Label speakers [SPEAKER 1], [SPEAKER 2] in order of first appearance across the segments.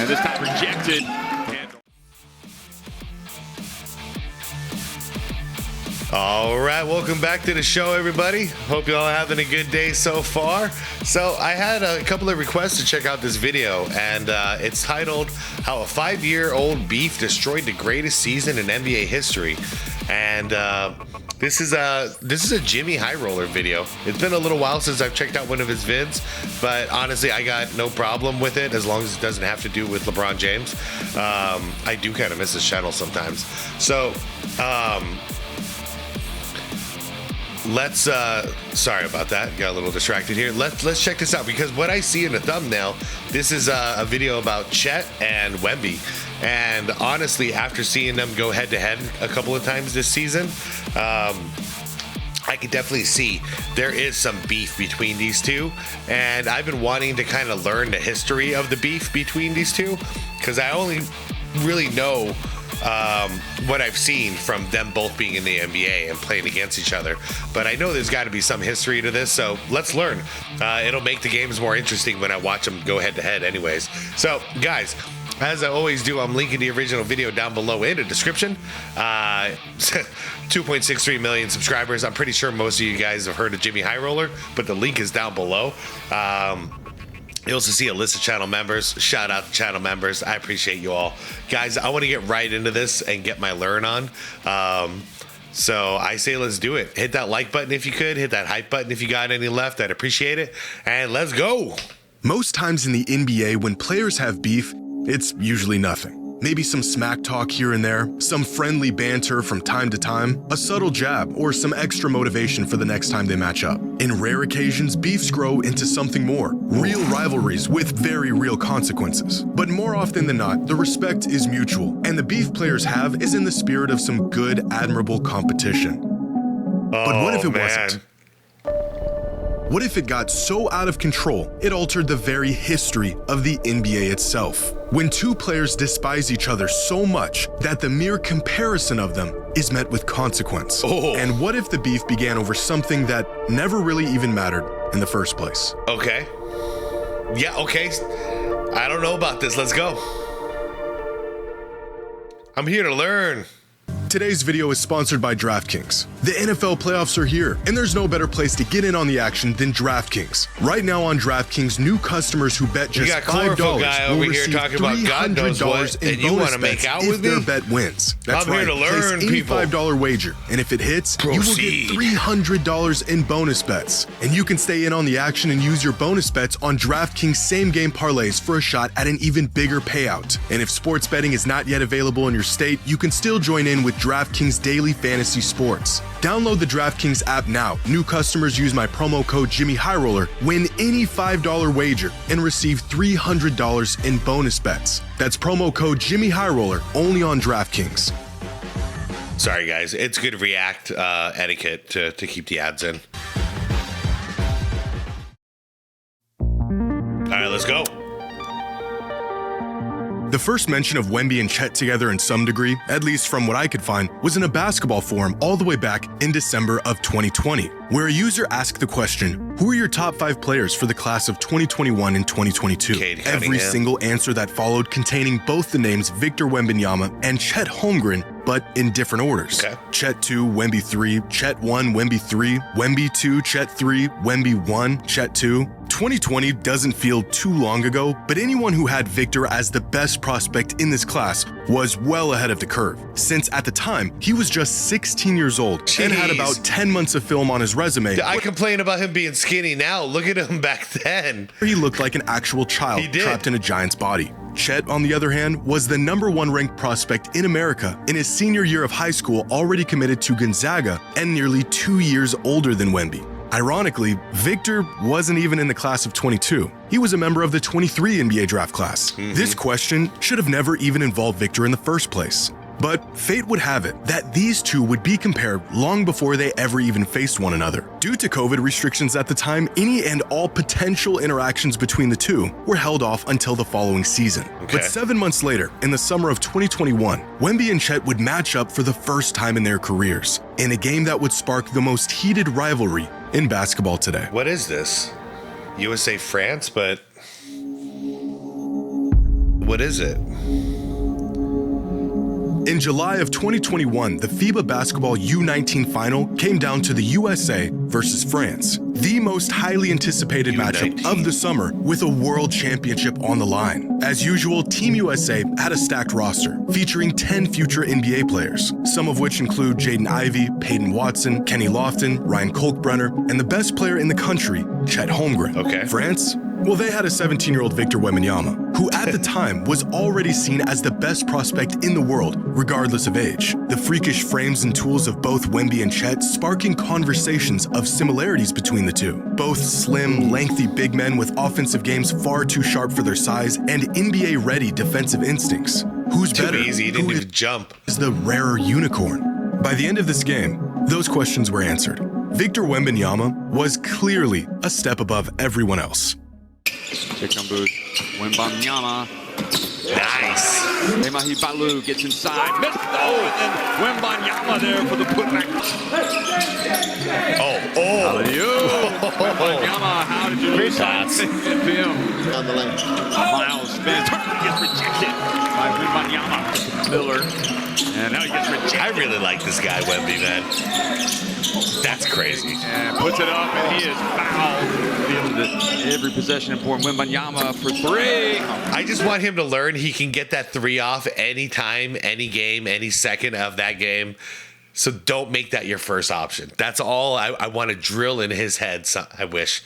[SPEAKER 1] And this time rejected.
[SPEAKER 2] All right, welcome back to the show, everybody. Hope you all having a good day so far. So I had a couple of requests to check out this video, and it's titled "How a 5-Year-Old Beef Destroyed the Greatest Season in NBA History." And this is a Jimmy High Roller video. It's been a little while since I've checked out one of his vids, but honestly, I got no problem with it as long as it doesn't have to do with LeBron James. I do kind of miss his channel sometimes. So let's sorry about that, got a little distracted here. Let's check this out, because what I see in the thumbnail, this is a video about Chet and Wemby. And honestly, after seeing them go head to head a couple of times this season, I could definitely see there is some beef between these two, and I've been wanting to kind of learn the history of the beef between these two, because I only really know what I've seen from them both being in the NBA and playing against each other. But I know there's got to be some history to this, so let's learn. It'll make the games more interesting when I watch them go head to head anyways. So guys, as I always do, I'm linking the original video down below in the description. 2.63 million subscribers. I'm pretty sure most of you guys have heard of Jimmy High Roller, but the link is down below. You also see a list of channel members. Shout out to channel members. I appreciate you all. Guys, I want to get right into this and get my learn on. So I say let's do it. Hit that like button if you could. Hit that hype button if you got any left. I'd appreciate it. And let's go.
[SPEAKER 3] Most times in the NBA, when players have beef, it's usually nothing. Maybe some smack talk here and there, some friendly banter from time to time, a subtle jab, or some extra motivation for the next time they match up. In rare occasions, beefs grow into something more, real rivalries with very real consequences. But more often than not, the respect is mutual, and the beef players have is in the spirit of some good, admirable competition. But what if it wasn't? What if it got so out of control, it altered the very history of the NBA itself? When two players despise each other so much that the mere comparison of them is met with consequence. And what if the beef began over something that never really even mattered in the first place?
[SPEAKER 2] Okay. Yeah, okay. I don't know about this. Let's go. I'm here to learn.
[SPEAKER 3] Today's video is sponsored by DraftKings. The NFL playoffs are here, and there's no better place to get in on the action than DraftKings. Right now on DraftKings, new customers who bet just $5 will receive $300 in bonus bets if their bet wins. That's right, place any $5 wager, and if it hits, you will get $300 in bonus bets. And you can stay in on the action and use your bonus bets on DraftKings same-game parlays for a shot at an even bigger payout. And if sports betting is not yet available in your state, you can still join in with DraftKings Daily Fantasy Sports. Download the DraftKings app now. New customers use my promo code JimmyHighRoller, win any $5 wager, and receive $300 in bonus bets. That's promo code JimmyHighRoller only on DraftKings.
[SPEAKER 2] Sorry guys, it's good React etiquette to keep the ads in. All right, let's go.
[SPEAKER 3] The first mention of Wemby and Chet together in some degree, at least from what I could find, was in a basketball forum all the way back in December of 2020, where a user asked the question, who are your top 5 players for the class of 2021 and 2022? Every single answer that followed containing both the names Victor Wembanyama and Chet Holmgren, but in different orders. Chet 2, Wemby 3, Chet 1, Wemby 3, Wemby 2, Chet 3, Wemby 1, Chet 2. 2020 doesn't feel too long ago, but anyone who had Victor as the best prospect in this class was well ahead of the curve, since at the time, he was just 16 years old and had about 10 months of film on his resume.
[SPEAKER 2] I complain about him being skinny now. Look at him back then.
[SPEAKER 3] He looked like an actual child trapped in a giant's body. Chet, on the other hand, was the #1 ranked prospect in America in his senior year of high school, already committed to Gonzaga and nearly 2 years older than Wemby. Ironically, Victor wasn't even in the class of 22. He was a member of the 23 NBA draft class. This question should have never even involved Victor in the first place. But fate would have it that these two would be compared long before they ever even faced one another. Due to COVID restrictions at the time, any and all potential interactions between the two were held off until the following season. But 7 months later, in the summer of 2021, Wemby and Chet would match up for the first time in their careers, in a game that would spark the most heated rivalry in basketball today.
[SPEAKER 2] What is this? USA France, but What is it?
[SPEAKER 3] In July of 2021, the FIBA Basketball U19 Final came down to the USA versus France, the most highly anticipated matchup of the summer with a world championship on the line. As usual, Team USA had a stacked roster featuring 10 future NBA players, some of which include Jaden Ivey, Peyton Watson, Kenny Lofton, Ryan Kolkbrenner, and the best player in the country, Chet Holmgren.
[SPEAKER 2] Okay.
[SPEAKER 3] France? Well, they had a 17-year-old Victor Wembanyama, who at the time was already seen as the best prospect in the world, regardless of age. The freakish frames and tools of both Wemby and Chet sparking conversations of similarities between the two. Both slim, lengthy big men with offensive games far too sharp for their size and NBA-ready defensive instincts. Who's
[SPEAKER 2] too
[SPEAKER 3] better?
[SPEAKER 2] Easy. He didn't even jump.
[SPEAKER 3] Is the rarer unicorn? By the end of this game, those questions were answered. Victor Wembanyama was clearly a step above everyone else.
[SPEAKER 1] Here comes Wembanyama.
[SPEAKER 2] Nice.
[SPEAKER 1] Emahi Balu gets inside. Missed. Oh, and then Wembanyama there for the putback.
[SPEAKER 2] Oh.
[SPEAKER 1] Wembanyama, how did you lose that?
[SPEAKER 4] On the lane.
[SPEAKER 1] Miles spins. Gets rejected by Wembanyama. Miller. And now he gets rejected.
[SPEAKER 2] I really like this guy, Wemby, man. That's crazy.
[SPEAKER 1] And puts it up, and he is fouled. Feeling that every possession important. Wembanyama for three.
[SPEAKER 2] I just want him to learn he can get that three off anytime, any game, any second of that game. So don't make that your first option. That's all I want to drill in his head. So I wish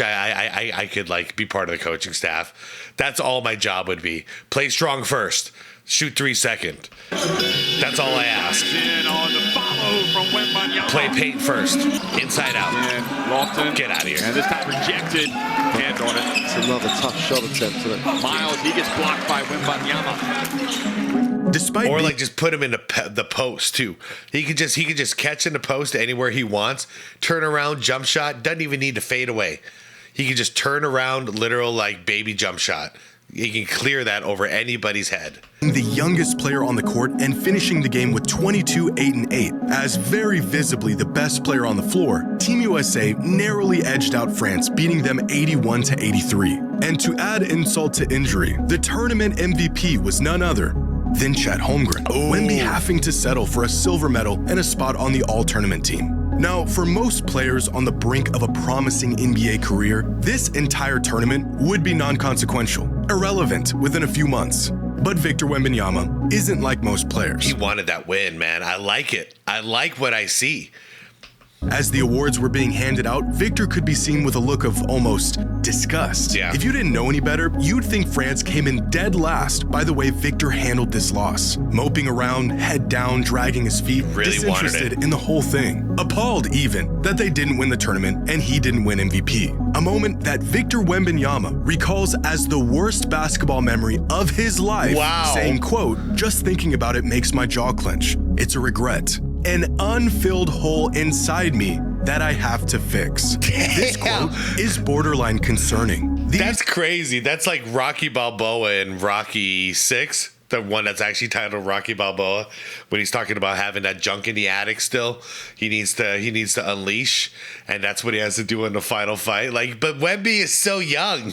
[SPEAKER 2] I could like be part of the coaching staff. That's all my job would be. Play strong first. Shoot 3 second. That's all I ask.
[SPEAKER 1] In on the follow from Wembanyama.
[SPEAKER 2] Play paint first. Inside out.
[SPEAKER 1] And Lofton.
[SPEAKER 2] Get out of here.
[SPEAKER 1] And this time rejected. Hand on it.
[SPEAKER 4] It's another tough shot attempt to it.
[SPEAKER 1] Miles, he gets blocked by Wembanyama.
[SPEAKER 3] Despite
[SPEAKER 2] or like just put him in the post too. He could just catch in the post anywhere he wants. Turn around, jump shot. Doesn't even need to fade away. He can just turn around, literal like baby jump shot. He can clear that over anybody's head.
[SPEAKER 3] The youngest player on the court and finishing the game with 22, 8, and 8. As very visibly the best player on the floor, Team USA narrowly edged out France, beating them 81-83. And to add insult to injury, the tournament MVP was none other than Chet Holmgren. Wemby having to settle for a silver medal and a spot on the all-tournament team. Now, for most players on the brink of a promising NBA career, this entire tournament would be non-consequential, irrelevant within a few months. But Victor Wembanyama isn't like most players.
[SPEAKER 2] He wanted that win, man. I like it. I like what I see.
[SPEAKER 3] As the awards were being handed out, Victor could be seen with a look of almost disgust.
[SPEAKER 2] Yeah.
[SPEAKER 3] If you didn't know any better, you'd think France came in dead last by the way Victor handled this loss. Moping around, head down, dragging his feet,
[SPEAKER 2] really
[SPEAKER 3] disinterested in the whole thing. Appalled even that they didn't win the tournament and he didn't win MVP. A moment that Victor Wembanyama recalls as the worst basketball memory of his life.
[SPEAKER 2] Wow.
[SPEAKER 3] Saying, quote, "Just thinking about it makes my jaw clench. It's a regret. An unfilled hole inside me that I have to fix."
[SPEAKER 2] Damn.
[SPEAKER 3] This quote is borderline concerning.
[SPEAKER 2] That's crazy. That's like Rocky Balboa in Rocky 6, the one that's actually titled Rocky Balboa, when he's talking about having that junk in the attic still. He needs to unleash, and that's what he has to do in the final fight. Like, but Wemby is so young.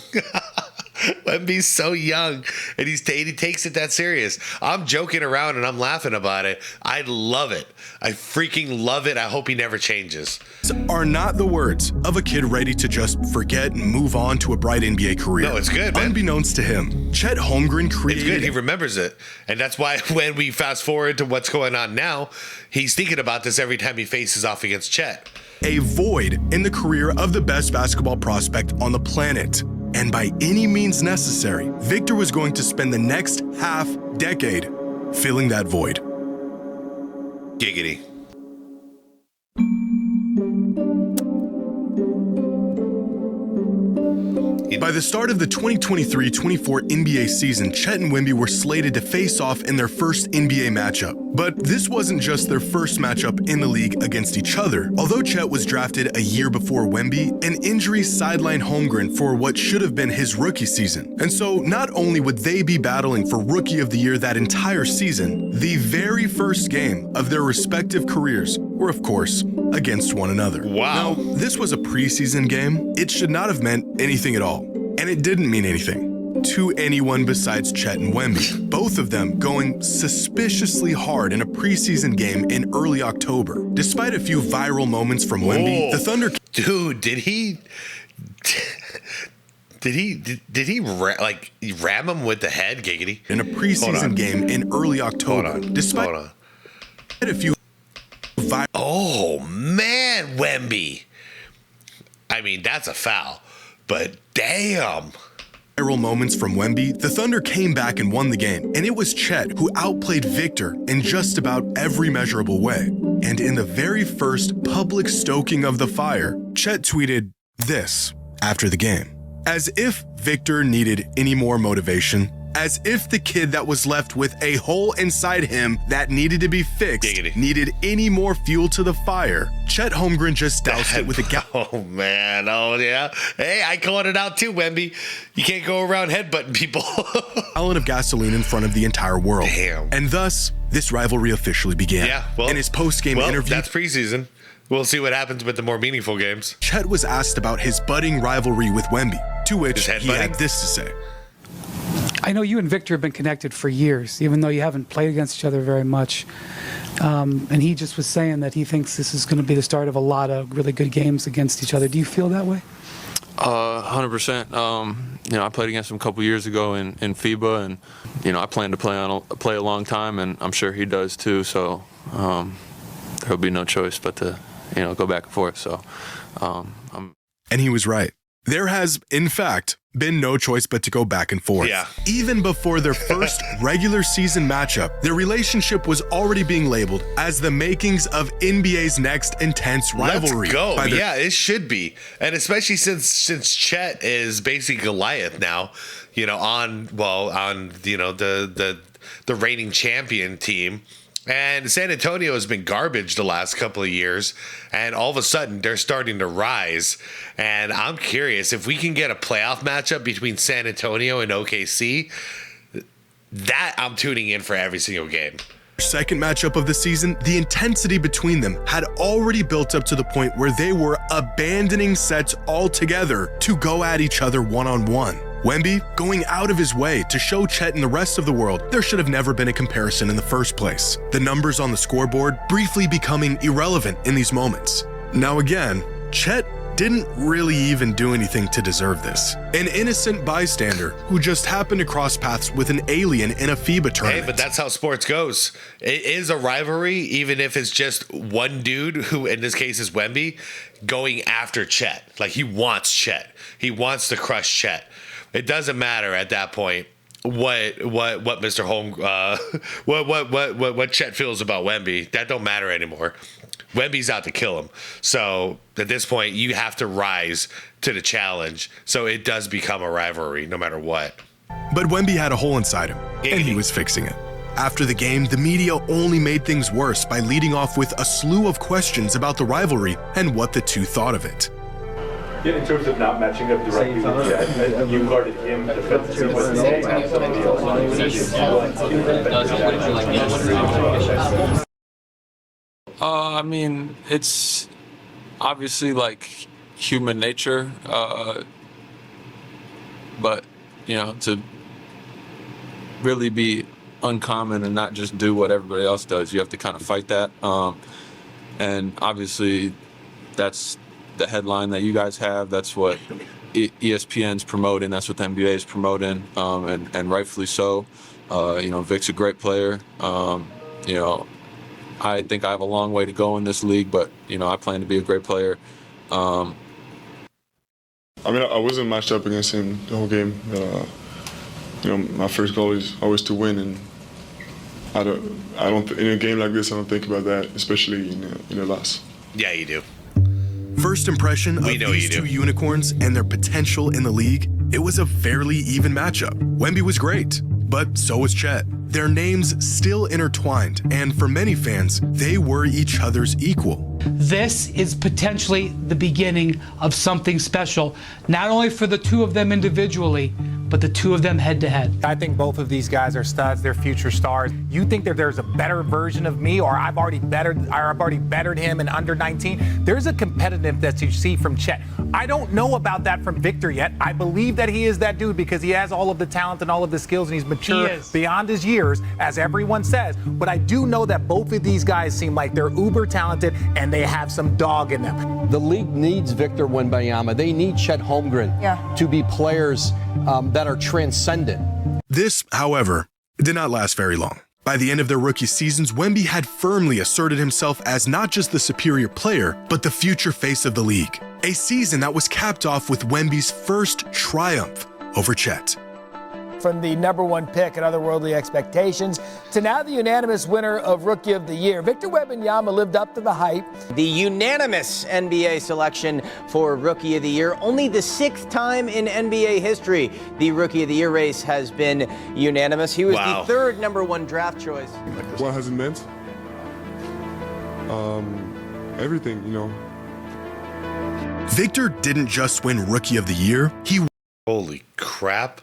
[SPEAKER 2] Wemby's so young, and he takes it that serious. I'm joking around and I'm laughing about it. I love it. I freaking love it. I hope he never changes.
[SPEAKER 3] Are not the words of a kid ready to just forget and move on to a bright NBA career.
[SPEAKER 2] No, it's good, man.
[SPEAKER 3] Unbeknownst to him, Chet Holmgren created...
[SPEAKER 2] It's good. He remembers it. And that's why when we fast forward to what's going on now, he's thinking about this every time he faces off against Chet.
[SPEAKER 3] A void in the career of the best basketball prospect on the planet. And by any means necessary, Victor was going to spend the next half-decade filling that void.
[SPEAKER 2] Giggity.
[SPEAKER 3] By the start of the 2023-24 NBA season, Chet and Wemby were slated to face off in their first NBA matchup. But this wasn't just their first matchup in the league against each other. Although Chet was drafted a year before Wemby, an injury sidelined Holmgren for what should have been his rookie season. And so not only would they be battling for Rookie of the Year that entire season, the very first game of their respective careers were, of course, against one another.
[SPEAKER 2] Wow.
[SPEAKER 3] Now, this was a preseason game. It should not have meant anything at all. And it didn't mean anything. to anyone besides Chet and Wemby, both of them going suspiciously hard in a preseason game in early October. Despite a few viral moments from Wemby, the Thunder...
[SPEAKER 2] Dude, did he ram him with the head, giggity?
[SPEAKER 3] In a preseason game in early October. Despite a few...
[SPEAKER 2] Oh, man, Wemby. I mean, that's a foul, but damn.
[SPEAKER 3] Viral moments from Wemby, the Thunder came back and won the game, and it was Chet who outplayed Victor in just about every measurable way. And in the very first public stoking of the fire, Chet tweeted this after the game. As if Victor needed any more motivation, as if the kid that was left with a hole inside him that needed to be fixed needed any more fuel to the fire, Chet Holmgren just doused it with a
[SPEAKER 2] Oh, man. Oh, yeah. Hey, I called it out too, Wemby. You can't go around headbutting people.
[SPEAKER 3] gallon of gasoline in front of the entire world.
[SPEAKER 2] Damn.
[SPEAKER 3] And thus, this rivalry officially began.
[SPEAKER 2] Yeah, well,
[SPEAKER 3] in his post-game interview,
[SPEAKER 2] that's preseason. We'll see what happens with the more meaningful games.
[SPEAKER 3] Chet was asked about his budding rivalry with Wemby, to which he had this to say.
[SPEAKER 5] I know you and Victor have been connected for years, even though you haven't played against each other very much. And he just was saying that he thinks this is going to be the start of a lot of really good games against each other. Do you feel that way?
[SPEAKER 6] 100%. You know, I played against him a couple years ago in FIBA, and you know, I plan to play a long time, and I'm sure he does too. So there'll be no choice but to go back and forth. So
[SPEAKER 3] and he was right. There has, in fact, been no choice but to go back and forth.
[SPEAKER 2] Yeah.
[SPEAKER 3] Even before their first regular season matchup, their relationship was already being labeled as the makings of NBA's next intense rivalry.
[SPEAKER 2] Let's go. Yeah, it should be. And especially since Chet is basically Goliath now, on the reigning champion team. And San Antonio has been garbage the last couple of years, and all of a sudden they're starting to rise. And I'm curious if we can get a playoff matchup between San Antonio and OKC. That I'm tuning in for every single game.
[SPEAKER 3] Second matchup of the season, the intensity between them had already built up to the point where they were abandoning sets altogether to go at each other one-on-one. Wemby going out of his way to show Chet and the rest of the world there should have never been a comparison in the first place. The numbers on the scoreboard briefly becoming irrelevant in these moments. Now again, Chet didn't really even do anything to deserve this. An innocent bystander who just happened to cross paths with an alien in a FIBA tournament.
[SPEAKER 2] Hey, but that's how sports goes. It is a rivalry, even if it's just one dude, who in this case is Wemby, going after Chet. Like, he wants Chet. He wants to crush Chet. It doesn't matter at that point what Mr. what Chet feels about Wemby. That don't matter anymore. Wemby's out to kill him. So at this point, you have to rise to the challenge. So it does become a rivalry no matter what.
[SPEAKER 3] But Wemby had a hole inside him, and he was fixing it. After the game, the media only made things worse by leading off with a slew of questions about the rivalry and what the two thought of it.
[SPEAKER 7] In terms of not matching up directly with Chet, you guarded him defensively with somebody else.
[SPEAKER 6] I mean, it's obviously like human nature, but to really be uncommon and not just do what everybody else does, you have to kind of fight that. And obviously, that's the headline that you guys have. That's what ESPN's promoting. That's what the NBA is promoting, and rightfully so. Vic's a great player. I think I have a long way to go in this league, but I plan to be a great player.
[SPEAKER 8] I mean, I wasn't matched up against him the whole game. My first goal is always to win, and I don't in a game like this, I don't think about that, especially in a loss.
[SPEAKER 2] Yeah, you do.
[SPEAKER 3] First impression of these two unicorns and their potential in the league, it was a fairly even matchup. Wemby was great, but so was Chet. Their names still intertwined, and for many fans, they were each other's equal.
[SPEAKER 9] This is potentially the beginning of something special, not only for the two of them individually, but the two of them head-to-head.
[SPEAKER 10] I think both of these guys are studs. They're future stars. You think that there's a better version of me, or I've already bettered him in under 19? There's a competitiveness that you see from Chet. I don't know about that from Victor yet. I believe that he is that dude because he has all of the talent and all of the skills, and he's mature beyond his years, as everyone says. But I do know that both of these guys seem like they're uber talented and they have some dog in them.
[SPEAKER 11] The league needs Victor Wembanyama. They need Chet Holmgren to be players that are transcendent.
[SPEAKER 3] This, however, did not last very long. By the end of their rookie seasons, Wemby had firmly asserted himself as not just the superior player, but the future face of the league. A season that was capped off with Wemby's first triumph over Chet.
[SPEAKER 12] From the #1 pick and otherworldly expectations to now the unanimous winner of Rookie of the Year, Victor Wembanyama lived up to the hype.
[SPEAKER 13] The unanimous NBA selection for Rookie of the Year. Only the 6th time in NBA history the Rookie of the Year race has been unanimous. He was the 3rd #1 draft choice.
[SPEAKER 8] What has it meant? Everything, you know.
[SPEAKER 3] Victor didn't just win Rookie of the Year, he...
[SPEAKER 2] Holy crap.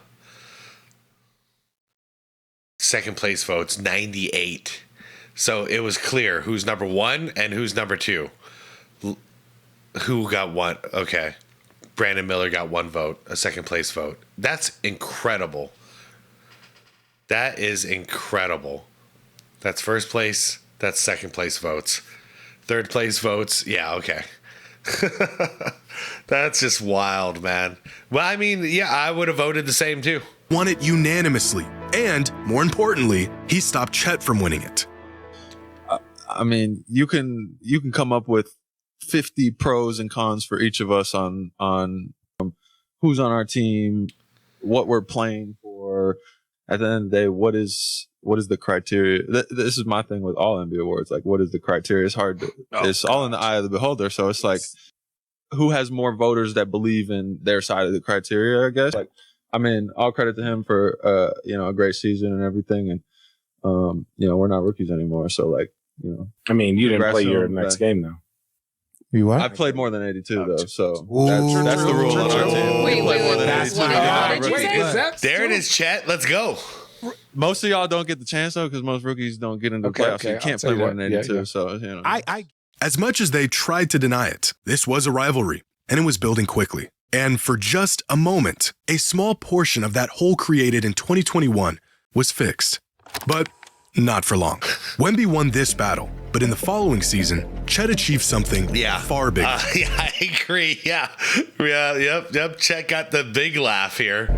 [SPEAKER 2] Second place votes, 98. So it was clear who's #1 and who's #2. Who got one? Okay. Brandon Miller got 1 vote, a second place vote. That's incredible. That is incredible. That's first place. That's second place votes. Third place votes. Yeah, okay. That's just wild, man. Well, I mean, yeah, I would have voted the same too.
[SPEAKER 3] Won it unanimously. And, more importantly, he stopped Chet from winning it.
[SPEAKER 6] I mean, you can come up with 50 pros and cons for each of us on who's on our team, what we're playing for. At the end of the day, what is the criteria? This is my thing with all NBA awards. Like, what is the criteria? It's hard to, it's all in the eye of the beholder. So it's like, who has more voters that believe in their side of the criteria, I guess. Like, I mean, all credit to him for, a great season and everything. And, we're not rookies anymore. So, like,
[SPEAKER 14] I mean, you didn't play your next game, though.
[SPEAKER 6] You what? I played more than 82, though. So that's the rule on our team.
[SPEAKER 2] Wait. There it is, chat. Let's go.
[SPEAKER 6] Most of y'all don't get the chance, though, because most rookies don't get into the playoffs. So you can't play more than 82. Yeah. So,
[SPEAKER 3] As much as they tried to deny it, this was a rivalry, and it was building quickly. And for just a moment, a small portion of that hole created in 2021 was fixed. But not for long. Wemby won this battle, but in the following season, Chet achieved something far bigger.
[SPEAKER 2] I agree. Yep. Chet got the big laugh here.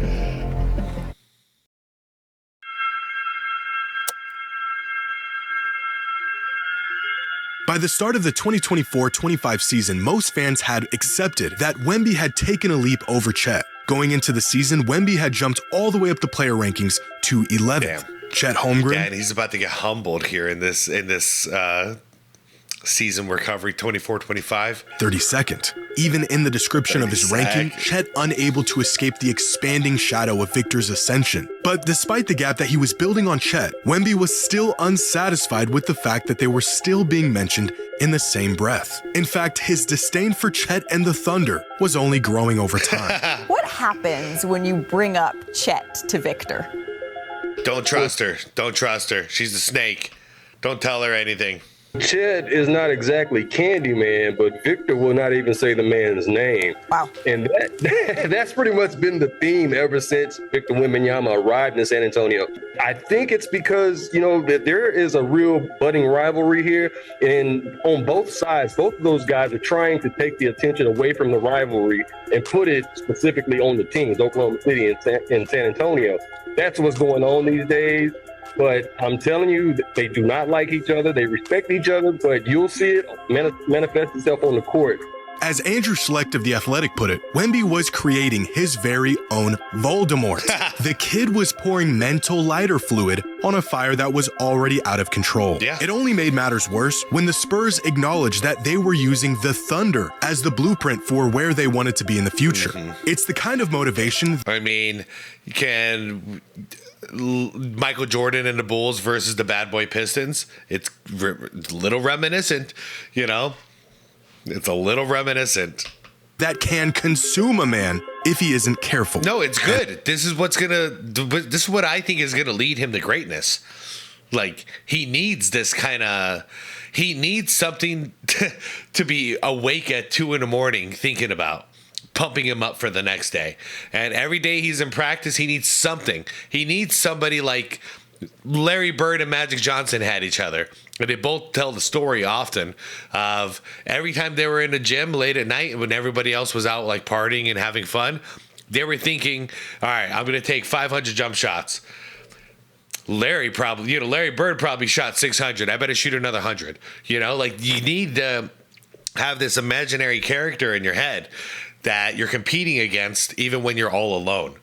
[SPEAKER 3] By the start of the 2024-25 season, most fans had accepted that Wemby had taken a leap over Chet. Going into the season, Wemby had jumped all the way up the player rankings to 11th.
[SPEAKER 2] Damn.
[SPEAKER 3] Chet Holmgren.
[SPEAKER 2] And he's about to get humbled here in this season we're covering, 24-25.
[SPEAKER 3] 32nd. Even in the description of his ranking, Chet unable to escape the expanding shadow of Victor's ascension. But despite the gap that he was building on Chet, Wemby was still unsatisfied with the fact that they were still being mentioned in the same breath. In fact, his disdain for Chet and the Thunder was only growing over time.
[SPEAKER 15] What happens when you bring up Chet to Victor?
[SPEAKER 2] Don't trust her. Don't trust her. She's a snake. Don't tell her anything.
[SPEAKER 16] Chet is not exactly Candyman, but Victor will not even say the man's name.
[SPEAKER 15] Wow.
[SPEAKER 16] And that's pretty much been the theme ever since Victor Wembanyama arrived in San Antonio. I think it's because, that there is a real budding rivalry here. And on both sides, both of those guys are trying to take the attention away from the rivalry and put it specifically on the teams, Oklahoma City and San Antonio. That's what's going on these days. But I'm telling you, they do not like each other. They respect each other, but you'll see it manifest itself on the court.
[SPEAKER 3] As Andrew Schlecht of The Athletic put it, Wemby was creating his very own Voldemort. The kid was pouring mental lighter fluid on a fire that was already out of control.
[SPEAKER 2] Yeah.
[SPEAKER 3] It only made matters worse when the Spurs acknowledged that they were using the Thunder as the blueprint for where they wanted to be in the future. Mm-hmm. It's the kind of motivation...
[SPEAKER 2] I mean, you can... Michael Jordan and the Bulls versus the Bad Boy Pistons. It's a little reminiscent, It's a little reminiscent.
[SPEAKER 3] That can consume a man if he isn't careful.
[SPEAKER 2] No, it's good. This is what I think is gonna lead him to greatness. Like, he needs this he needs something to be awake at 2 a.m. thinking about. pumping him up for the next day. And every day he's in practice, he needs something. He needs somebody like Larry Bird and Magic Johnson had each other. And they both tell the story often of every time they were in the gym late at night when everybody else was out like partying and having fun, they were thinking, all right, I'm going to take 500 jump shots. Larry Bird probably shot 600. I better shoot another 100. Like you need to have this imaginary character in your head that you're competing against even when you're all alone.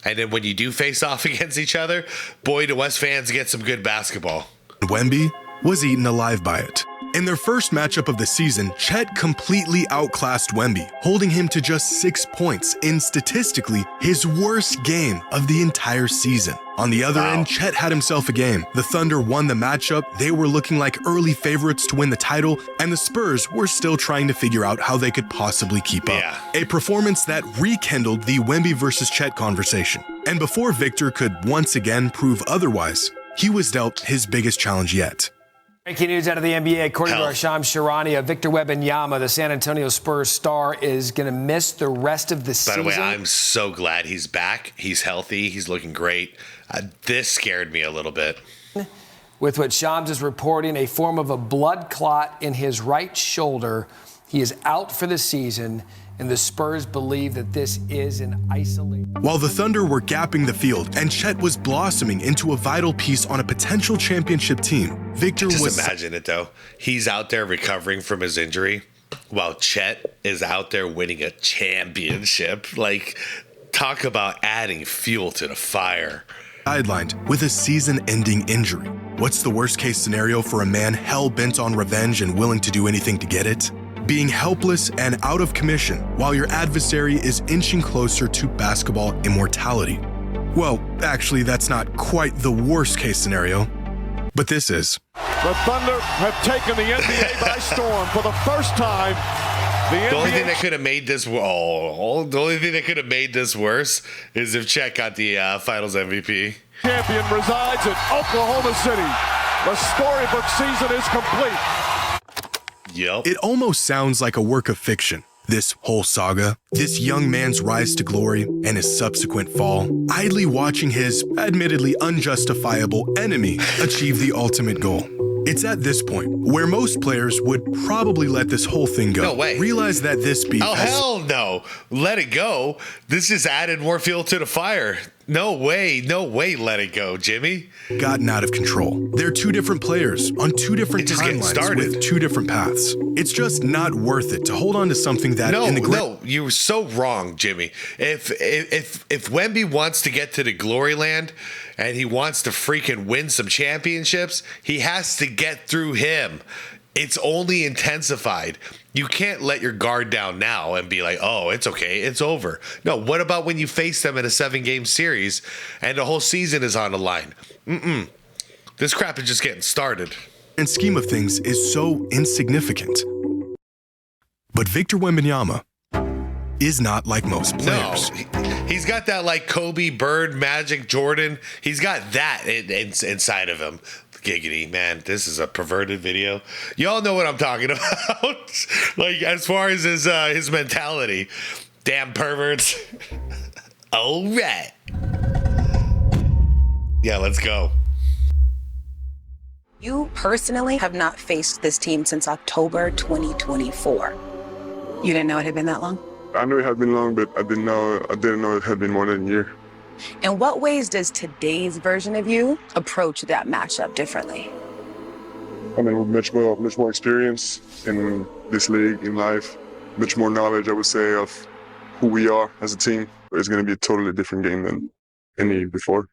[SPEAKER 2] And then when you do face off against each other, boy, do West fans get some good basketball.
[SPEAKER 3] Wemby was eaten alive by it. In their first matchup of the season, Chet completely outclassed Wemby, holding him to just 6 points in statistically his worst game of the entire season. On the other end, Chet had himself a game. The Thunder won the matchup, they were looking like early favorites to win the title, and the Spurs were still trying to figure out how they could possibly keep up. A performance that rekindled the Wemby versus Chet conversation. And before Victor could once again prove otherwise, he was dealt his biggest challenge yet.
[SPEAKER 12] Breaking news out of the NBA, according to our Shams Sharania, Victor Wembanyama, the San Antonio Spurs star, is going to miss the rest of the season.
[SPEAKER 2] By the way, I'm so glad he's back. He's healthy. He's looking great. This scared me a little bit.
[SPEAKER 12] With what Shams is reporting, a form of a blood clot in his right shoulder. He is out for the season, and the Spurs believe that this is an isolated.
[SPEAKER 3] While the Thunder were gapping the field and Chet was blossoming into a vital piece on a potential championship team, Victor was...
[SPEAKER 2] Just imagine it, though. He's out there recovering from his injury while Chet is out there winning a championship. Like, talk about adding fuel to the fire.
[SPEAKER 3] Sidelined with a season-ending injury. What's the worst-case scenario for a man hell-bent on revenge and willing to do anything to get it? Being helpless and out of commission while your adversary is inching closer to basketball immortality. Well, actually, that's not quite the worst-case scenario, but this is.
[SPEAKER 17] The Thunder have taken the NBA by storm for the first time.
[SPEAKER 2] The only thing that could have made this worse is if Chet got the Finals MVP.
[SPEAKER 17] Champion resides in Oklahoma City. The storybook season is complete.
[SPEAKER 2] Yep.
[SPEAKER 3] It almost sounds like a work of fiction. This whole saga, this young man's rise to glory and his subsequent fall, idly watching his admittedly unjustifiable enemy achieve the ultimate goal. It's at this point where most players would probably let this whole thing go.
[SPEAKER 2] No way.
[SPEAKER 3] Realize that this beef
[SPEAKER 2] hell no. Let it go. This just added more fuel to the fire. No way, let it go, Jimmy.
[SPEAKER 3] Gotten out of control. They're two different players on two different timelines with two different paths. It's just not worth it to hold on to something that
[SPEAKER 2] No, you were so wrong, Jimmy. If Wemby wants to get to the glory land and he wants to freaking win some championships, he has to get through him. It's only intensified. You can't let your guard down now and be like, oh, it's okay, it's over. No, what about when you face them in a 7-game series and the whole season is on the line? This crap is just getting started.
[SPEAKER 3] And scheme of things is so insignificant. But Victor Wembanyama is not like most players.
[SPEAKER 2] No, he's got that like Kobe, Bird, Magic, Jordan. He's got that inside of him. Giggity, man, this is a perverted video. Y'all know what I'm talking about. Like, as far as his mentality. Damn perverts. All right. Yeah, let's go.
[SPEAKER 18] You personally have not faced this team since October 2024. You didn't know it had been that long?
[SPEAKER 8] I knew it had been long, but I didn't know it had been more than a year.
[SPEAKER 18] In what ways does today's version of you approach that matchup differently?
[SPEAKER 8] I mean, with much more experience in this league, in life, much more knowledge, I would say, of who we are as a team. It's going to be a totally different game than any before.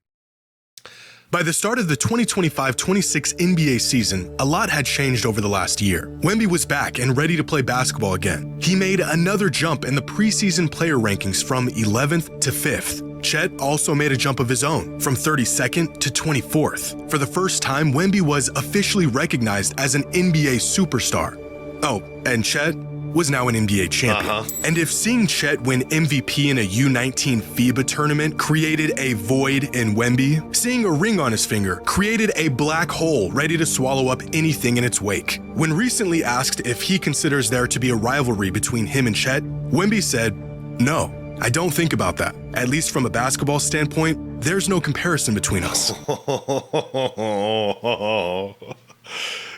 [SPEAKER 3] By the start of the 2025-26 NBA season, a lot had changed over the last year. Wemby was back and ready to play basketball again. He made another jump in the preseason player rankings from 11th to 5th. Chet also made a jump of his own, from 32nd to 24th. For the first time, Wemby was officially recognized as an NBA superstar. Oh, and Chet was now an NBA champion. And if seeing Chet win MVP in a U19 FIBA tournament created a void in Wemby, seeing a ring on his finger created a black hole ready to swallow up anything in its wake. When recently asked if he considers there to be a rivalry between him and Chet, Wemby said, No, I don't think about that. At least from a basketball standpoint, there's no comparison between us.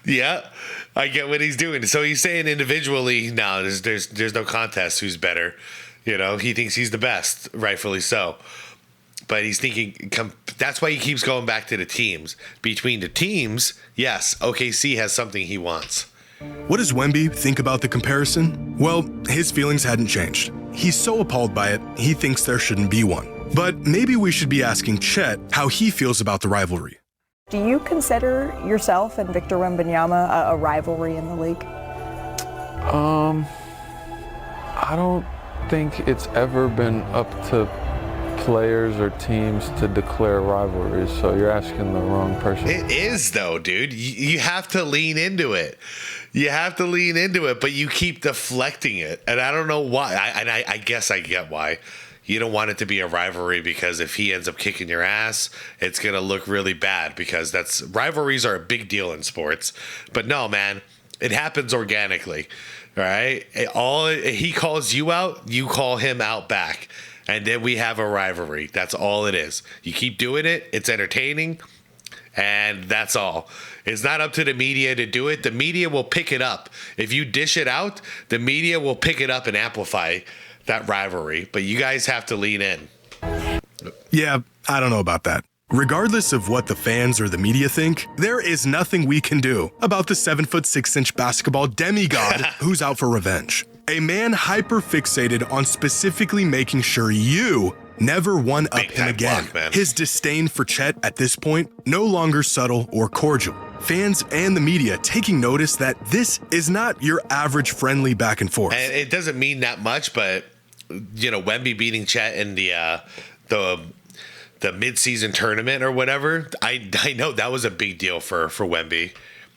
[SPEAKER 2] Yeah, I get what he's doing. So he's saying individually, no, there's no contest who's better. You know, he thinks he's the best, rightfully so. But he's thinking, that's why he keeps going back to the teams. Between the teams, yes, OKC has something he wants.
[SPEAKER 3] What does Wemby think about the comparison? Well, his feelings hadn't changed. He's so appalled by it, he thinks there shouldn't be one. But maybe we should be asking Chet how he feels about the rivalry.
[SPEAKER 15] Do you consider yourself and Victor Wembanyama a rivalry in the league?
[SPEAKER 6] I don't think it's ever been up to players or teams to declare rivalries, so you're asking the wrong person.
[SPEAKER 2] It is, though, dude. You have to lean into it. You have to lean into it, but you keep deflecting it, and I don't know why. I guess I get why. You don't want it to be a rivalry because if he ends up kicking your ass, it's going to look really bad because rivalries are a big deal in sports. But no, man, it happens organically, right? He calls you out, you call him out back. And then we have a rivalry. That's all it is. You keep doing it. It's entertaining. And that's all. It's not up to the media to do it. The media will pick it up. If you dish it out, the media will pick it up and amplify that rivalry. But you guys have to lean in.
[SPEAKER 3] Yeah, I don't know about that. Regardless of what the fans or the media think, there is nothing we can do about the 7'6" basketball demigod who's out for revenge. A man hyper-fixated on specifically making sure you never one-up him again. His disdain for Chet at this point, no longer subtle or cordial. Fans and the media taking notice that this is not your average friendly back and forth.
[SPEAKER 2] And it doesn't mean that much, but, you know, Wemby beating Chet in the mid-season tournament or whatever, I know that was a big deal for Wemby.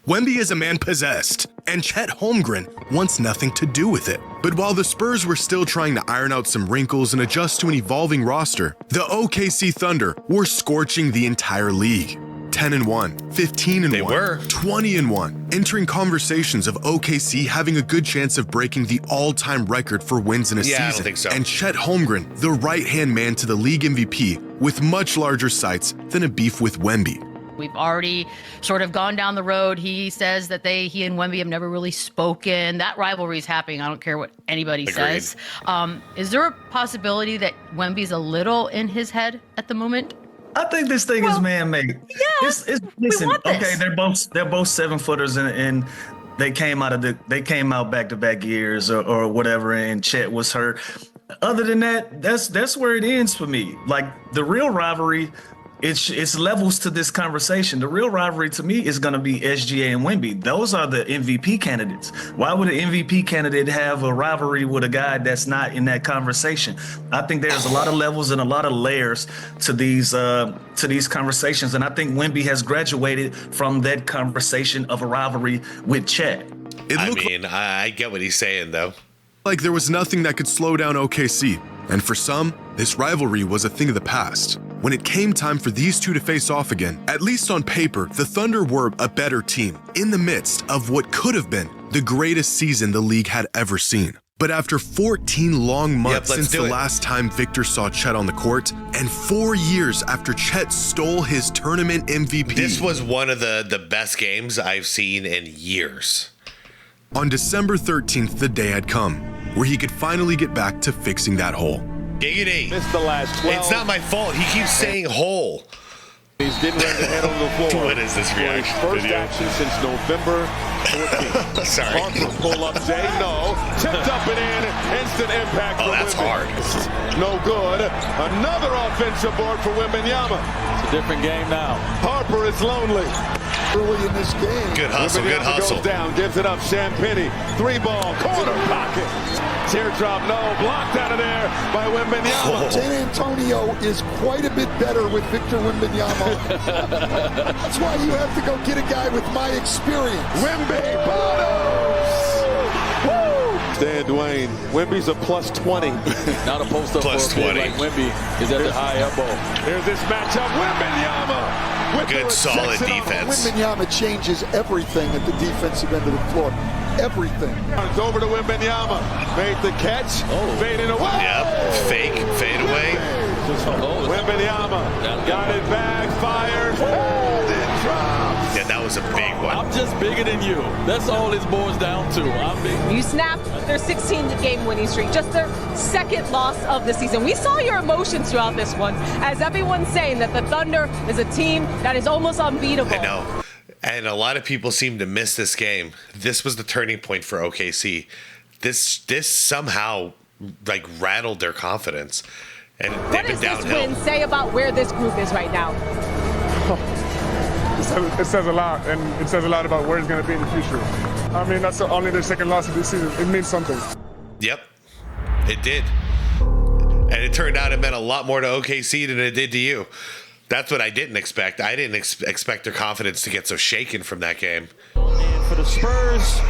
[SPEAKER 3] Wemby is a man possessed, and Chet Holmgren wants nothing to do with it. But while the Spurs were still trying to iron out some wrinkles and adjust to an evolving roster, the OKC Thunder were scorching the entire league. 10-1, 15-1, they were 20-1, entering conversations of OKC having a good chance of breaking the all-time record for wins in a season.
[SPEAKER 2] I don't think so.
[SPEAKER 3] And Chet Holmgren, the right-hand man to the league MVP, with much larger sights than a beef with Wemby.
[SPEAKER 19] We've already sort of gone down the road. He says that he and Wemby have never really spoken. That rivalry is happening. I don't care what anybody says. Is there a possibility that Wemby's a little in his head at the moment?
[SPEAKER 20] I think this thing is man-made.
[SPEAKER 19] Yeah,
[SPEAKER 20] listen, okay, they're both 7-footers and they came out back-to-back years or whatever, and Chet was hurt. Other than that, that's where it ends for me. Like the real rivalry, it's levels to this conversation. The real rivalry to me is going to be SGA and Wemby. Those are the MVP candidates. Why would an MVP candidate have a rivalry with a guy that's not in that conversation? I think there's a lot of levels and a lot of layers to these conversations, and I think Wemby has graduated from that conversation of a rivalry with Chet.
[SPEAKER 2] I get what he's saying though.
[SPEAKER 3] Like there was nothing that could slow down OKC, and for some, this rivalry was a thing of the past. When it came time for these two to face off again, at least on paper, the Thunder were a better team in the midst of what could have been the greatest season the league had ever seen. But after 14 long months since the last time Victor saw Chet on the court, and 4 years after Chet stole his tournament MVP.
[SPEAKER 2] This was one of the best games I've seen in years.
[SPEAKER 3] On December 13th, the day had come, where he could finally get back to fixing that hole.
[SPEAKER 2] Giggity.
[SPEAKER 17] Missed the last 12.
[SPEAKER 2] It's not my fault. He keeps saying hole.
[SPEAKER 17] He's getting ready to head on the floor.
[SPEAKER 2] What is this reaction?
[SPEAKER 17] His first action since November 14th.
[SPEAKER 2] Sorry.
[SPEAKER 17] Harper pull up J. No. Tipped up and in. Instant impact for
[SPEAKER 2] that's
[SPEAKER 17] Wemby.
[SPEAKER 2] hard.
[SPEAKER 17] No good. Another offensive board for Wembanyama. It's a different game now. Harper is lonely. Early in this game.
[SPEAKER 2] Good hustle, good hustle.
[SPEAKER 17] Goes down, gives it up. Sam Penny. 3-ball. Corner pocket. Teardrop, no. Blocked out of there by Wembanyama.
[SPEAKER 21] San Antonio is quite a bit better with Victor Wembanyama. That's why you have to go get a guy with my experience.
[SPEAKER 17] Wemby bottoms! Woo! Stan Dwayne. Wemby's a plus 20.
[SPEAKER 22] Not a post-up
[SPEAKER 2] plus
[SPEAKER 22] for a
[SPEAKER 2] 20.
[SPEAKER 22] Like Wemby is at the high elbow.
[SPEAKER 17] Here's this matchup. Wembanyama!
[SPEAKER 2] Good solid defense.
[SPEAKER 21] Wembanyama changes everything at the defensive end of the floor. Everything.
[SPEAKER 17] It's over to Wembanyama. Made the catch. Fading away.
[SPEAKER 2] Yep.
[SPEAKER 17] Got it back, fired, and it drops.
[SPEAKER 2] Yeah, that was a big one.
[SPEAKER 22] I'm just bigger than you. That's all this boils down to. I'm big.
[SPEAKER 1] You snapped their 16-game winning streak, just their second loss of the season. We saw your emotions throughout this one, as everyone's saying that the Thunder is a team that is almost unbeatable.
[SPEAKER 2] I know. And a lot of people seem to miss this game. This was the turning point for OKC. This somehow like rattled their confidence. And
[SPEAKER 1] What does this win say about where this group is right now?
[SPEAKER 4] It says a lot, and it says a lot about where it's going to be in the future. I mean, that's only their second loss of this season. It means something.
[SPEAKER 2] Yep, it did. And it turned out it meant a lot more to OKC than it did to you. That's what I didn't expect. I didn't expect their confidence to get so shaken from that game.
[SPEAKER 23] And for the Spurs,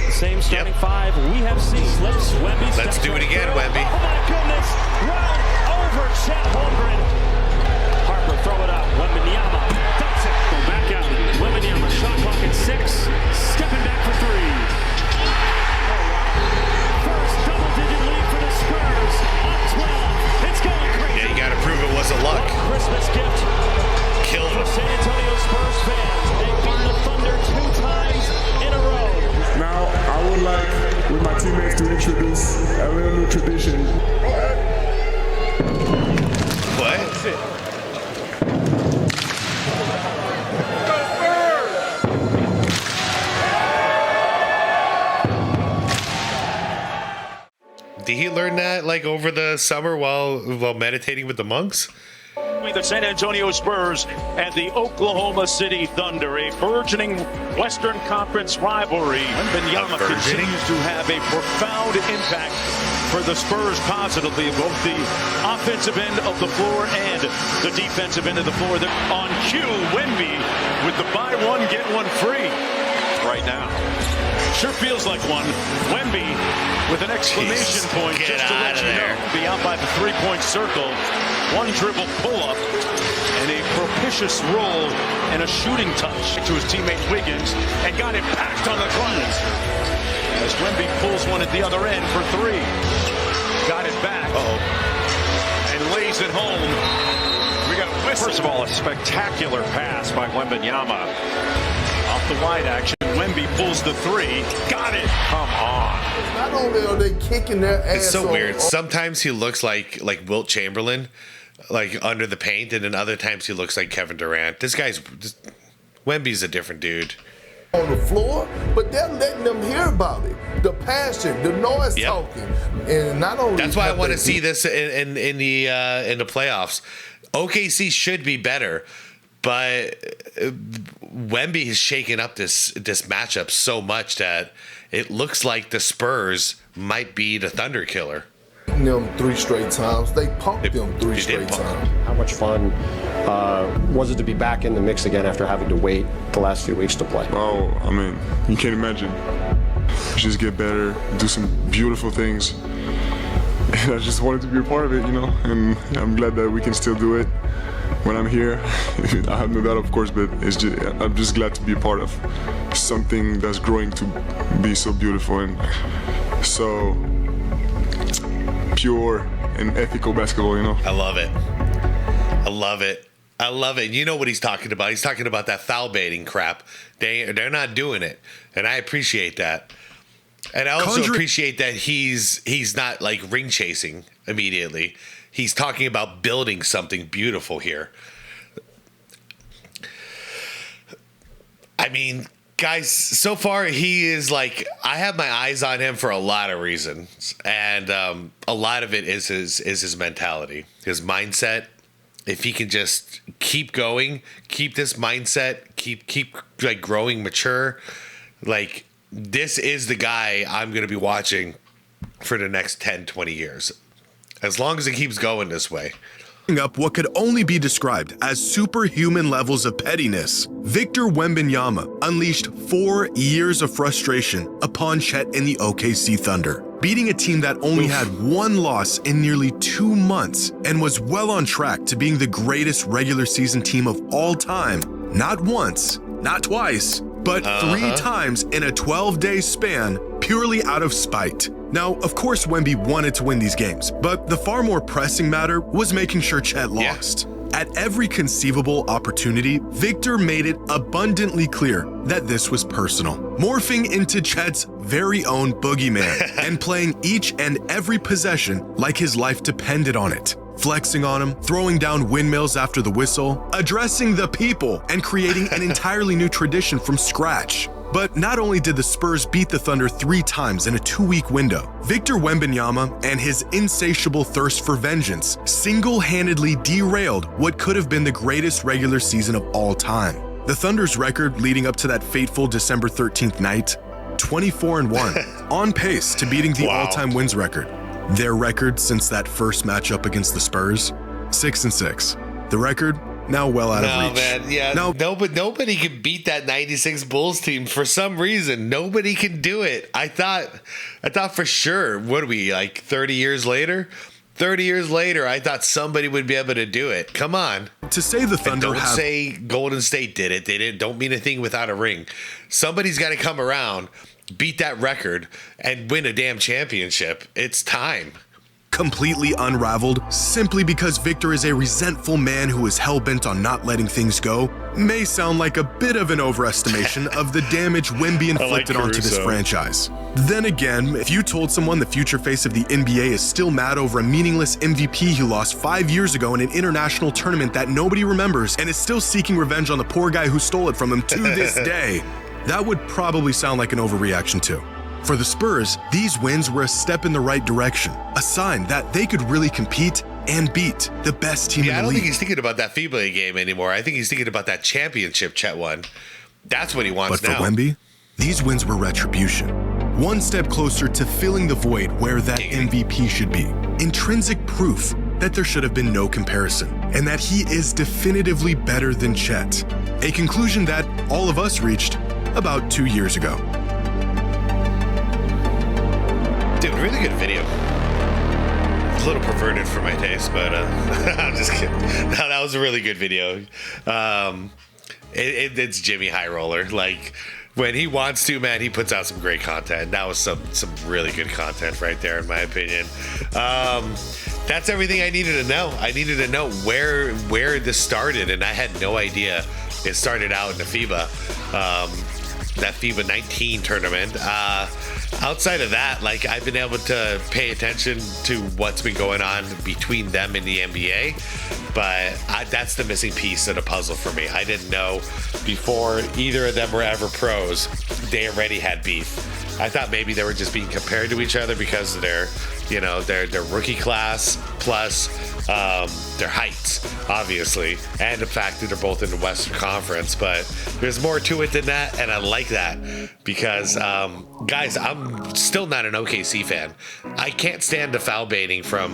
[SPEAKER 23] the same starting five we have seen. Slips, Wemby.
[SPEAKER 2] Let's do it again, Wemby.
[SPEAKER 23] Oh my goodness! Run over Chet Holmgren. Harper, throw it up. Wembanyama dumps it. Go back out. Wembanyama, shot clock at 6. Stepping back for 3. First double-digit lead for the Spurs. Up 12. It's going crazy.
[SPEAKER 2] Yeah, you got to prove it wasn't luck.
[SPEAKER 23] Christmas gift.
[SPEAKER 2] Killed
[SPEAKER 23] for
[SPEAKER 2] him.
[SPEAKER 23] San Antonio Spurs fans. They've beaten the Thunder 2 times in a row.
[SPEAKER 4] Now, I would like, with my teammates, to introduce a little new tradition.
[SPEAKER 2] What? Did he learn that like over the summer while meditating with the monks?
[SPEAKER 23] The San Antonio Spurs and the Oklahoma City Thunder, a burgeoning Western Conference rivalry. Wembanyama continues to have a profound impact for the Spurs positively, both the offensive end of the floor and the defensive end of the floor. They're on cue, Wemby with the buy one, get one free right now. Sure feels like one. Wemby with an exclamation point just to let you know. Be out by the three-point circle. One dribble pull-up and a propitious roll and a shooting touch to his teammate Wiggins and got it backed on the clutch. As Wemby pulls one at the other end for 3. Got it back. And lays it home. We got a whistle. First of all, a spectacular pass by Wembanyama. Off the wide action. Wemby pulls the 3. Got it. Come on.
[SPEAKER 21] Not only are they kicking their ass.
[SPEAKER 2] It's so weird. Sometimes he looks like Wilt Chamberlain, like under the paint, and then other times he looks like Kevin Durant. Wemby's a different dude.
[SPEAKER 21] On the floor, but they're letting them hear about it. The passion, the noise talking, and not only.
[SPEAKER 2] That's why I want to see this in the playoffs. OKC should be better. But Wemby has shaken up this matchup so much that it looks like the Spurs might be the Thunder killer.
[SPEAKER 21] Them 3 straight times. They pumped them 3 straight times.
[SPEAKER 24] How much fun was it to be back in the mix again after having to wait the last few weeks to play?
[SPEAKER 8] Oh, I mean, you can't imagine. Just get better, do some beautiful things. And I just wanted to be a part of it, you know, and I'm glad that we can still do it. When I'm here, I have no doubt, of course, but I'm just glad to be a part of something that's growing to be so beautiful and so pure and ethical basketball, you know.
[SPEAKER 2] I love it. I love it. I love it. You know what he's talking about. He's talking about that foul baiting crap. They're not doing it, and I appreciate that. And I also appreciate that he's not like ring chasing immediately. He's talking about building something beautiful here. I mean, guys, so far he is like, I have my eyes on him for a lot of reasons. And a lot of it is his mentality, his mindset. If he can just keep going, keep this mindset, keep like growing mature, like this is the guy I'm going to be watching for the next 10, 20 years. As long as it keeps going this way.
[SPEAKER 3] Up what could only be described as superhuman levels of pettiness, Victor Wembanyama unleashed 4 years of frustration upon Chet and the OKC Thunder, beating a team that only had 1 loss in nearly 2 months and was well on track to being the greatest regular season team of all time, not once, not twice, but 3 times in a 12-day span, purely out of spite. Now, of course, Wemby wanted to win these games, but the far more pressing matter was making sure Chet lost. At every conceivable opportunity, Victor made it abundantly clear that this was personal, morphing into Chet's very own boogeyman and playing each and every possession like his life depended on it. Flexing on him, throwing down windmills after the whistle, addressing the people, and creating an entirely new tradition from scratch. But not only did the Spurs beat the Thunder 3 times in a 2-week window, Victor Wembanyama and his insatiable thirst for vengeance single-handedly derailed what could have been the greatest regular season of all time. The Thunder's record leading up to that fateful December 13th night, 24-1, on pace to beating the all-time wins record. Their record since that first matchup against the Spurs, 6-6. The record now well out of reach.
[SPEAKER 2] Man, yeah, nobody can beat that 96 Bulls team for some reason. Nobody can do it. I thought for sure, what are we, like 30 years later? 30 years later, I thought somebody would be able to do it. Come on.
[SPEAKER 3] To say the Thunder
[SPEAKER 2] don't say Golden State did it. They don't mean a thing without a ring. Somebody's got to come around, beat that record, and win a damn championship. It's time.
[SPEAKER 3] Completely unraveled simply because Victor is a resentful man who is hell-bent on not letting things go may sound like a bit of an overestimation of the damage Wemby inflicted onto this franchise. Then again, if you told someone the future face of the NBA is still mad over a meaningless MVP he lost 5 years ago in an international tournament that nobody remembers and is still seeking revenge on the poor guy who stole it from him to this day, that would probably sound like an overreaction too. For the Spurs, these wins were a step in the right direction, a sign that they could really compete and beat the best team in the league.
[SPEAKER 2] I don't think he's thinking about that FIBA game anymore. I think he's thinking about that championship Chet won. That's what he wants now.
[SPEAKER 3] But for Wemby, these wins were retribution. One step closer to filling the void where that MVP should be. Intrinsic proof that there should have been no comparison, and that he is definitively better than Chet. A conclusion that all of us reached about 2 years ago.
[SPEAKER 2] Dude, really good video. It's a little perverted for my taste, but I'm just kidding. No, that was a really good video. It's Jimmy High Roller. Like, when he wants to, man, he puts out some great content. That was some really good content right there, in my opinion. That's everything I needed to know. I needed to know where this started, and I had no idea it started out in the FIBA. That FIBA 19 tournament. Outside of that, like, I've been able to pay attention to what's been going on between them and the NBA, but that's the missing piece of the puzzle for me. I didn't know before either of them were ever pros, they already had beef. I thought maybe they were just being compared to each other because of their rookie class plus their heights, obviously, and the fact that they're both in the Western Conference. But there's more to it than that, and I like that because, guys, I'm still not an OKC fan. I can't stand the foul baiting from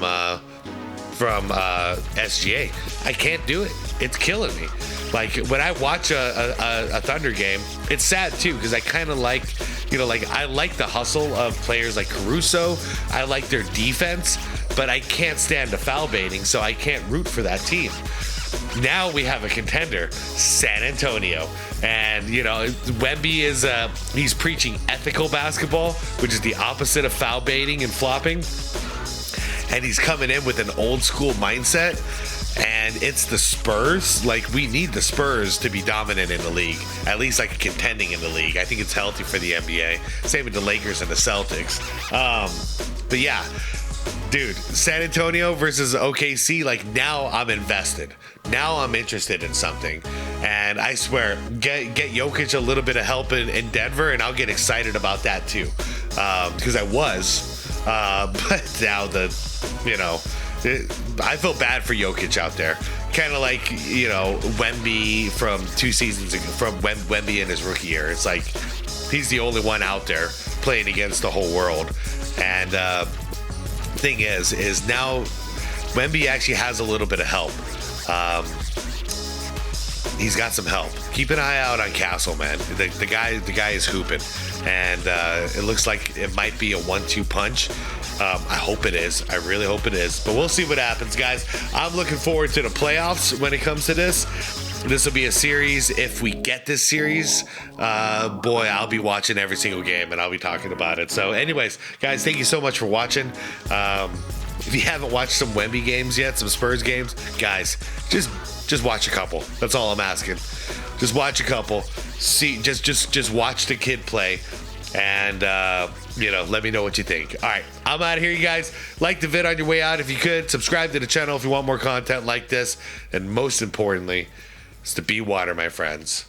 [SPEAKER 2] SGA. I can't do it. It's killing me. Like, when I watch a Thunder game, it's sad too because I kind of like, I like the hustle of players like Caruso. I like their defense, but I can't stand the foul baiting, so I can't root for that team. Now we have a contender, San Antonio. And, Wemby is, he's preaching ethical basketball, which is the opposite of foul baiting and flopping. And he's coming in with an old school mindset. And it's the Spurs. Like, we need the Spurs to be dominant in the league, at least like contending in the league. I think it's healthy for the NBA. Same with the Lakers and the Celtics. But yeah, dude, San Antonio versus OKC, like, now I'm invested. Now I'm interested in something. And I swear, get Jokic a little bit of help in Denver, and I'll get excited about that too. Because I was. But now I feel bad for Jokic out there. Kind of like, Wemby from 2 seasons ago, from Wemby in his rookie year. It's like he's the only one out there playing against the whole world. And thing is now Wemby actually has a little bit of help. He's got some help. Keep an eye out on Castle, man. The guy is hooping, and it looks like it might be a 1-2 punch. I hope it is. I really hope it is. But we'll see what happens, guys. I'm looking forward to the playoffs when it comes to this. This will be a series. If we get this series, boy, I'll be watching every single game and I'll be talking about it. So anyways, guys, thank you so much for watching. If you haven't watched some Wemby games yet, some Spurs games, guys, just watch a couple. That's all I'm asking. Just watch a couple. See, just watch the kid play, and let me know what you think. All right, I'm out of here, you guys. Like the vid on your way out if you could. Subscribe to the channel if you want more content like this, and most importantly, it's to be water, my friends.